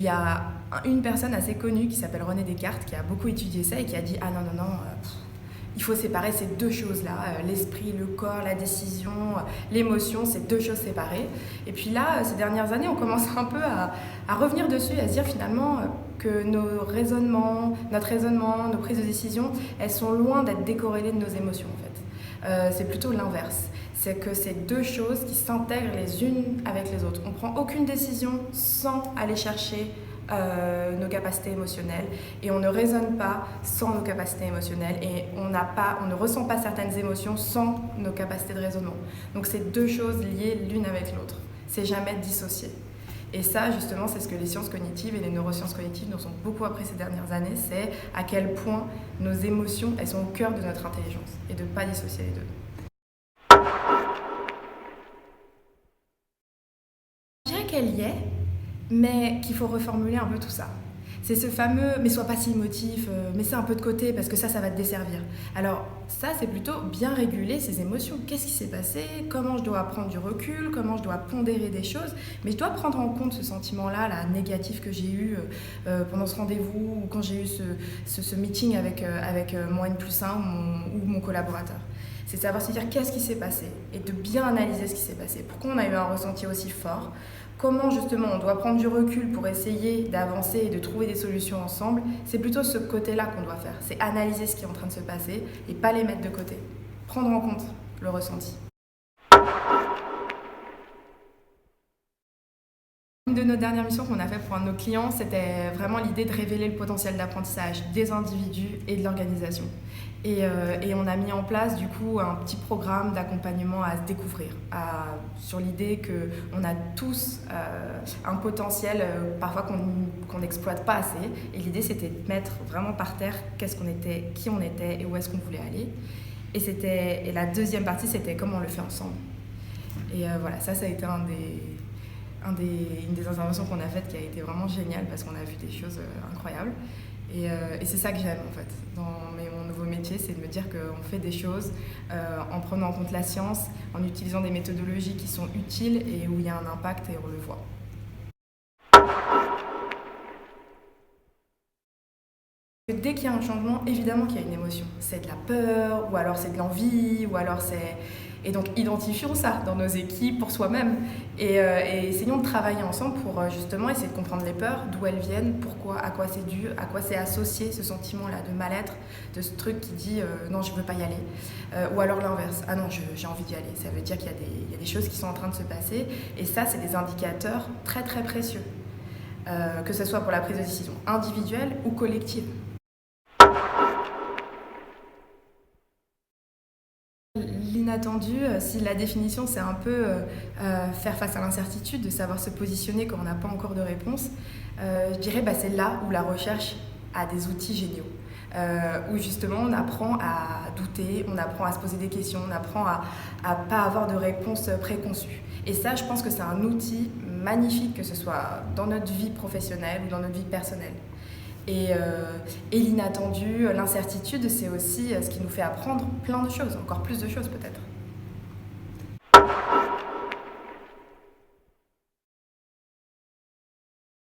Il y a une personne assez connue qui s'appelle René Descartes qui a beaucoup étudié ça et qui a dit « Ah non, non, non, il faut séparer ces deux choses-là, l'esprit, le corps, la décision, l'émotion, c'est deux choses séparées. » Et puis là, ces dernières années, on commence un peu à revenir dessus et à se dire finalement que nos raisonnements, notre raisonnement, nos prises de décision, elles sont loin d'être décorrélées de nos émotions en fait. C'est plutôt l'inverse. C'est que c'est deux choses qui s'intègrent les unes avec les autres. On ne prend aucune décision sans aller chercher nos capacités émotionnelles et on ne raisonne pas sans nos capacités émotionnelles et on ne ressent pas certaines émotions sans nos capacités de raisonnement. Donc c'est deux choses liées l'une avec l'autre. C'est jamais dissocié. Et ça, justement, c'est ce que les sciences cognitives et les neurosciences cognitives nous ont beaucoup appris ces dernières années, c'est à quel point nos émotions, elles sont au cœur de notre intelligence et de ne pas dissocier les deux. Je dirais qu'elle y est, mais qu'il faut reformuler un peu tout ça. C'est ce fameux « mais sois pas si émotif, mets ça un peu de côté parce que ça va te desservir ». Alors ça, c'est plutôt bien réguler ses émotions. Qu'est-ce qui s'est passé? Comment je dois prendre du recul? Comment je dois pondérer des choses? Mais je dois prendre en compte ce sentiment-là, là, négatif que j'ai eu pendant ce rendez-vous ou quand j'ai eu ce meeting avec mon N+1 ou mon collaborateur. C'est savoir se dire qu'est-ce qui s'est passé et de bien analyser ce qui s'est passé. Pourquoi on a eu un ressenti aussi fort? Comment justement on doit prendre du recul pour essayer d'avancer et de trouver des solutions ensemble? C'est plutôt ce côté-là qu'on doit faire. C'est analyser ce qui est en train de se passer et pas les mettre de côté. Prendre en compte le ressenti. Une de nos dernières missions qu'on a fait pour un de nos clients, c'était vraiment l'idée de révéler le potentiel d'apprentissage des individus et de l'organisation. Et on a mis en place du coup un petit programme d'accompagnement à se découvrir, sur l'idée qu'on a tous un potentiel parfois qu'on n'exploite pas assez. Et l'idée c'était de mettre vraiment par terre qu'est-ce qu'on était, qui on était et où est-ce qu'on voulait aller. Et la deuxième partie c'était comment on le fait ensemble. Et voilà, ça a été une des interventions qu'on a faites qui a été vraiment géniale parce qu'on a vu des choses incroyables. Et c'est ça que j'aime en fait dans mon nouveau métier, c'est de me dire qu'on fait des choses en prenant en compte la science, en utilisant des méthodologies qui sont utiles et où il y a un impact et on le voit. Dès qu'il y a un changement, évidemment qu'il y a une émotion. C'est de la peur, ou alors c'est de l'envie, ou alors c'est... Et donc identifions ça dans nos équipes pour soi-même et essayons de travailler ensemble pour justement essayer de comprendre les peurs, d'où elles viennent, pourquoi, à quoi c'est dû, à quoi c'est associé ce sentiment-là de mal-être, de ce truc qui dit non je veux pas y aller, ou alors l'inverse, ah non j'ai envie d'y aller. Ça veut dire qu'il y a des choses qui sont en train de se passer et ça c'est des indicateurs très très précieux, que ce soit pour la prise de décision individuelle ou collective. L'inattendu, si la définition c'est un peu faire face à l'incertitude, de savoir se positionner quand on n'a pas encore de réponse, je dirais c'est là où la recherche a des outils géniaux, où justement on apprend à douter, on apprend à se poser des questions, on apprend à pas avoir de réponse préconçue. Et ça, je pense que c'est un outil magnifique, que ce soit dans notre vie professionnelle ou dans notre vie personnelle. Et l'inattendu, l'incertitude, c'est aussi ce qui nous fait apprendre plein de choses, encore plus de choses peut-être.